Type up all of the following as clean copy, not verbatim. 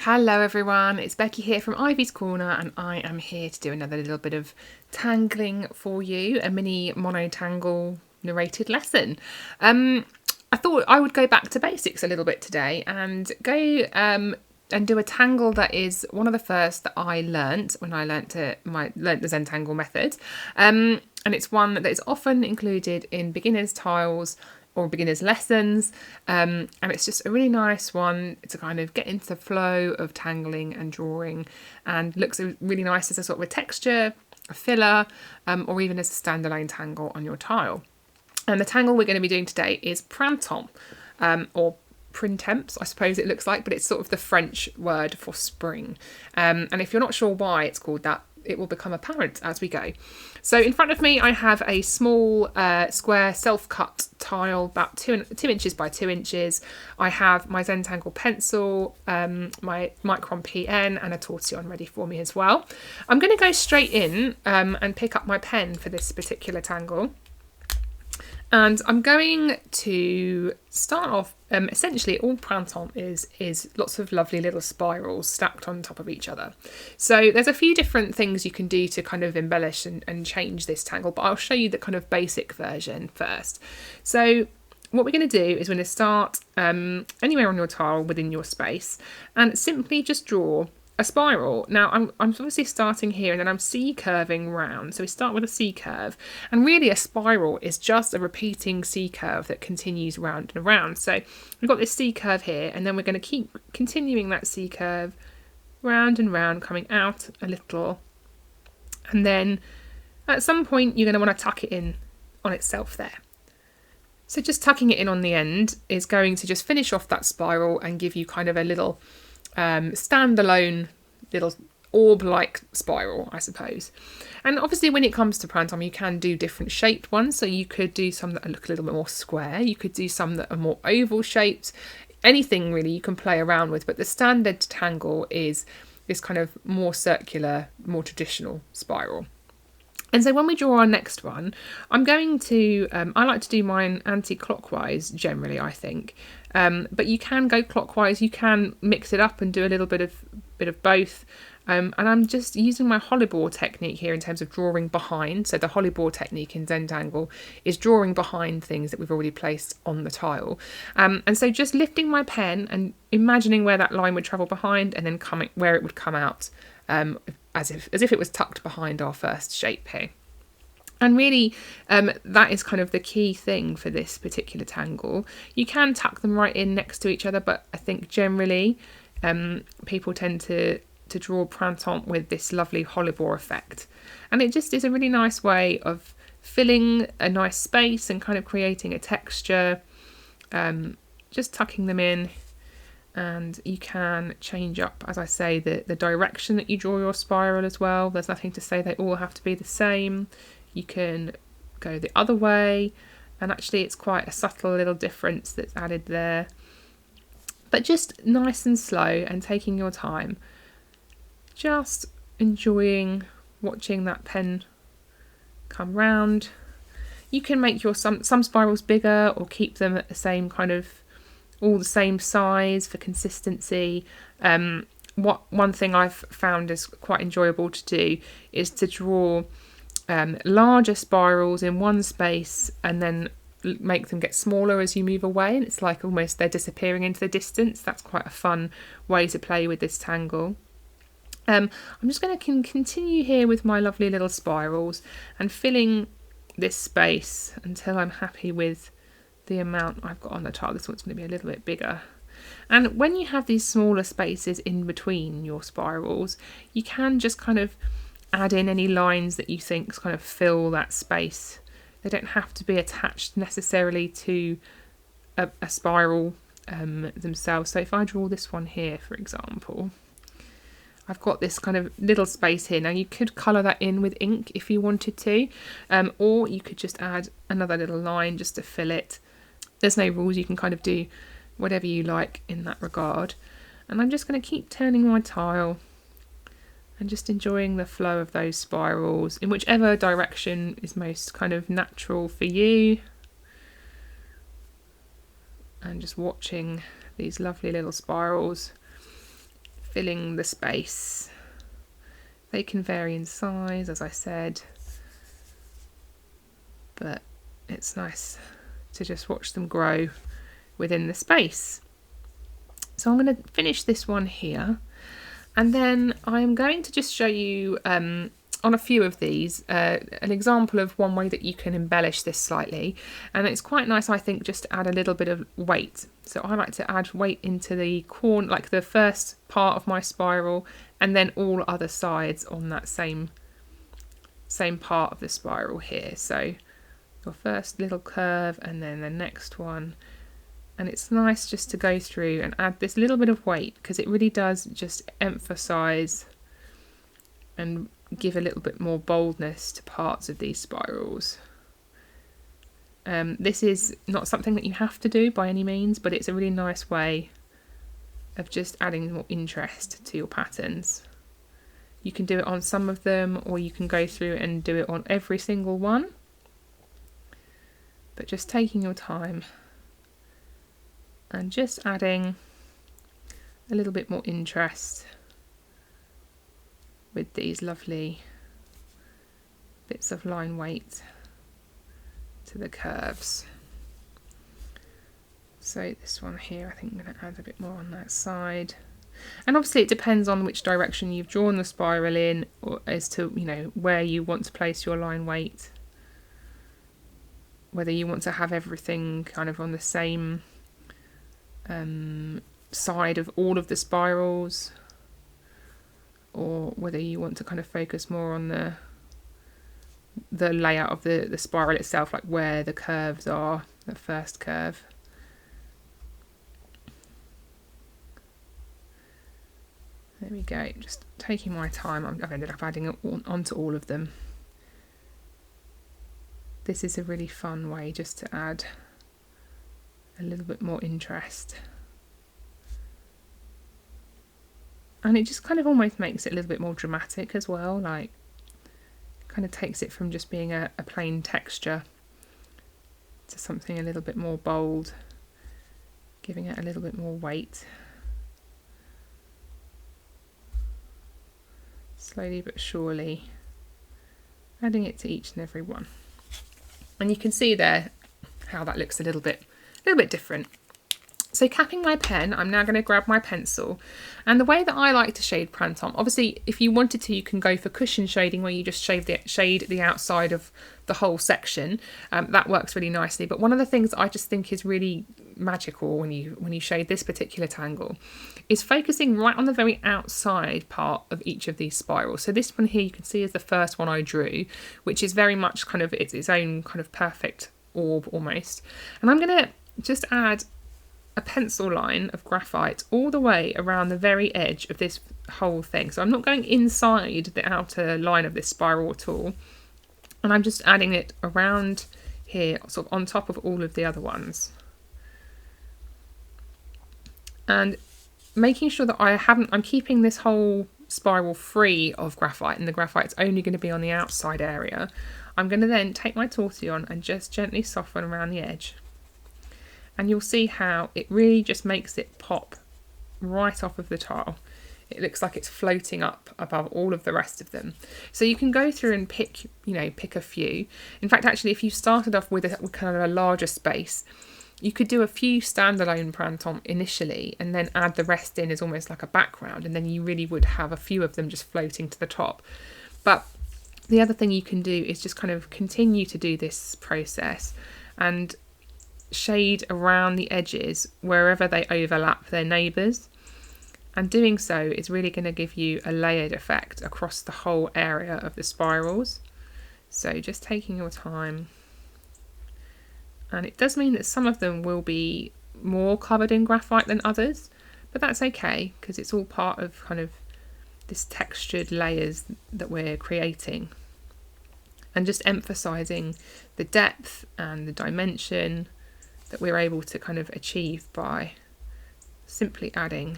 Hello everyone, it's Becky here from Ivy's Corner and I am here to do another little bit of tangling for you, a mini monotangle narrated lesson. I thought I would go back to basics a little bit today and go and do a tangle that is one of the first that I learnt when I learnt the Zentangle method. And it's one that is often included in beginners tiles or beginners lessons, and it's just a really nice one to kind of get into the flow of tangling and drawing, and looks really nice as a sort of a texture, a filler, or even as a standalone tangle on your tile. And the tangle we're going to be doing today is Printemps, or Printemps, I suppose it looks like, but it's sort of the French word for spring. And if you're not sure why it's called that, it will become apparent as we go. So in front of me I have a small square self-cut tile, about 2 inches by 2 inches. I have my Zentangle pencil, my Micron PN and a tortillon ready for me as well. I'm going to go straight in and pick up my pen for this particular tangle. And I'm going to start off, essentially all Printemps is lots of lovely little spirals stacked on top of each other. So there's a few different things you can do to kind of embellish and change this tangle, but I'll show you the kind of basic version first. So what we're going to do is we're going to start anywhere on your tile within your space and simply just draw a spiral. Now I'm obviously starting here and then I'm C-curving round. So we start with a C-curve, and really a spiral is just a repeating C-curve that continues round and around. So we've got this C-curve here, and then we're going to keep continuing that C-curve round and round, coming out a little, and then at some point you're going to want to tuck it in on itself there. So just tucking it in on the end is going to just finish off that spiral and give you kind of a little standalone little orb-like spiral, I suppose. And obviously when it comes to Printemps, you can do different shaped ones. So you could do some that look a little bit more square. You could do some that are more oval shaped. Anything really you can play around with. But the standard tangle is this kind of more circular, more traditional spiral. And so when we draw our next one, I'm going to, I like to do mine anti-clockwise generally, I think. But you can go clockwise, you can mix it up and do a little bit of both. And I'm just using my hollybore technique here in terms of drawing behind. So the hollybore technique in Zentangle is drawing behind things that we've already placed on the tile. And so just lifting my pen and imagining where that line would travel behind, and then coming where it would come out, as if it was tucked behind our first shape here. And really, that is kind of the key thing for this particular tangle. You can tuck them right in next to each other, but I think generally people tend to draw Printemps with this lovely hollybore effect. And it just is a really nice way of filling a nice space and kind of creating a texture, just tucking them in. And you can change up, as I say, the direction that you draw your spiral as well. There's nothing to say they all have to be the same. You can go the other way, and actually it's quite a subtle little difference that's added there. But just nice and slow and taking your time. Just enjoying watching that pen come round. You can make your some spirals bigger or keep them at the same kind of all the same size for consistency. One thing I've found is quite enjoyable to do is to draw larger spirals in one space and then make them get smaller as you move away, and it's like almost they're disappearing into the distance. That's quite a fun way to play with this tangle. I'm just going to continue here with my lovely little spirals and filling this space until I'm happy with the amount I've got on the tile. This one's going to be a little bit bigger. And when you have these smaller spaces in between your spirals, you can just kind of add in any lines that you think kind of fill that space. They don't have to be attached necessarily to a spiral themselves. So if I draw this one here, for example, I've got this kind of little space here. Now you could colour that in with ink if you wanted to, or you could just add another little line just to fill it. There's no rules, you can kind of do whatever you like in that regard. And I'm just going to keep turning my tile and just enjoying the flow of those spirals in whichever direction is most kind of natural for you. And just watching these lovely little spirals filling the space. They can vary in size, as I said, but it's nice to just watch them grow within the space. So I'm going to finish this one here, and then I'm going to just show you on a few of these an example of one way that you can embellish this slightly, and it's quite nice, I think, just to add a little bit of weight. So I like to add weight into the corner, like the first part of my spiral, and then all other sides on that same part of the spiral here. So your first little curve and then the next one. And it's nice just to go through and add this little bit of weight, because it really does just emphasize and give a little bit more boldness to parts of these spirals. This is not something that you have to do by any means, but it's a really nice way of just adding more interest to your patterns. You can do it on some of them, or you can go through and do it on every single one, but just taking your time and just adding a little bit more interest with these lovely bits of line weight to the curves. So this one here, I think I'm going to add a bit more on that side. And obviously it depends on which direction you've drawn the spiral in, or as to, you know, where you want to place your line weight. Whether you want to have everything kind of on the same side of all of the spirals, or whether you want to kind of focus more on the layout of the spiral itself, like where the curves are, the first curve. There we go, just taking my time. I've ended up adding it onto all of them. This is a really fun way just to add a little bit more interest. And it just kind of almost makes it a little bit more dramatic as well, like kind of takes it from just being a plain texture to something a little bit more bold, giving it a little bit more weight. Slowly but surely adding it to each and every one. And you can see there how that looks a little bit different. So capping my pen, I'm now going to grab my pencil, and the way that I like to shade Printemps, obviously if you wanted to you can go for cushion shading, where you just shade the outside of the whole section. That works really nicely, but one of the things that I just think is really magical when you shade this particular tangle is focusing right on the very outside part of each of these spirals. So this one here you can see is the first one I drew, which is very much kind of its own kind of perfect orb almost, and I'm going to just add a pencil line of graphite all the way around the very edge of this whole thing. So I'm not going inside the outer line of this spiral at all, and I'm just adding it around here, sort of on top of all of the other ones, and making sure that I'm keeping this whole spiral free of graphite, and the graphite's only going to be on the outside area. I'm going to then take my tortillon and just gently soften around the edge. And you'll see how it really just makes it pop right off of the tile. It looks like it's floating up above all of the rest of them. So you can go through and pick a few. In fact, actually, if you started off with kind of a larger space, you could do a few standalone Printemps initially, and then add the rest in as almost like a background, and then you really would have a few of them just floating to the top. But the other thing you can do is just kind of continue to do this process and shade around the edges wherever they overlap their neighbours, and doing so is really going to give you a layered effect across the whole area of the spirals. So just taking your time, and it does mean that some of them will be more covered in graphite than others, but that's okay because it's all part of kind of this textured layers that we're creating, and just emphasising the depth and the dimension that we're able to kind of achieve by simply adding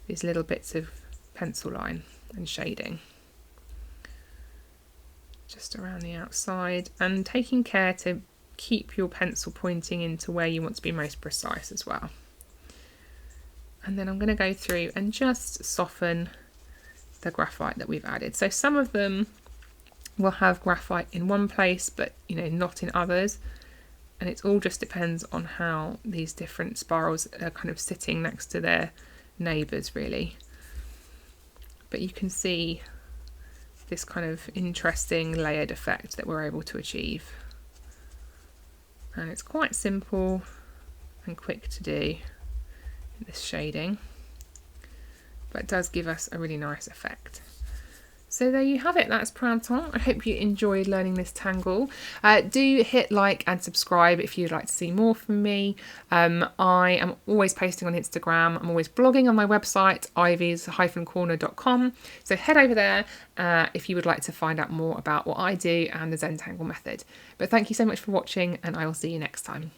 these little bits of pencil line and shading just around the outside, and taking care to keep your pencil pointing into where you want to be most precise as well. And then I'm going to go through and just soften the graphite that we've added. So some of them will have graphite in one place, but not in others. And it all just depends on how these different spirals are kind of sitting next to their neighbours, really. But you can see this kind of interesting layered effect that we're able to achieve. And it's quite simple and quick to do, this shading, but it does give us a really nice effect. So there you have it, that's Printemps. I hope you enjoyed learning this tangle. Do hit like and subscribe if you'd like to see more from me. I am always posting on Instagram. I'm always blogging on my website, ivies-corner.com. So head over there if you would like to find out more about what I do and the Zentangle method. But thank you so much for watching, and I will see you next time.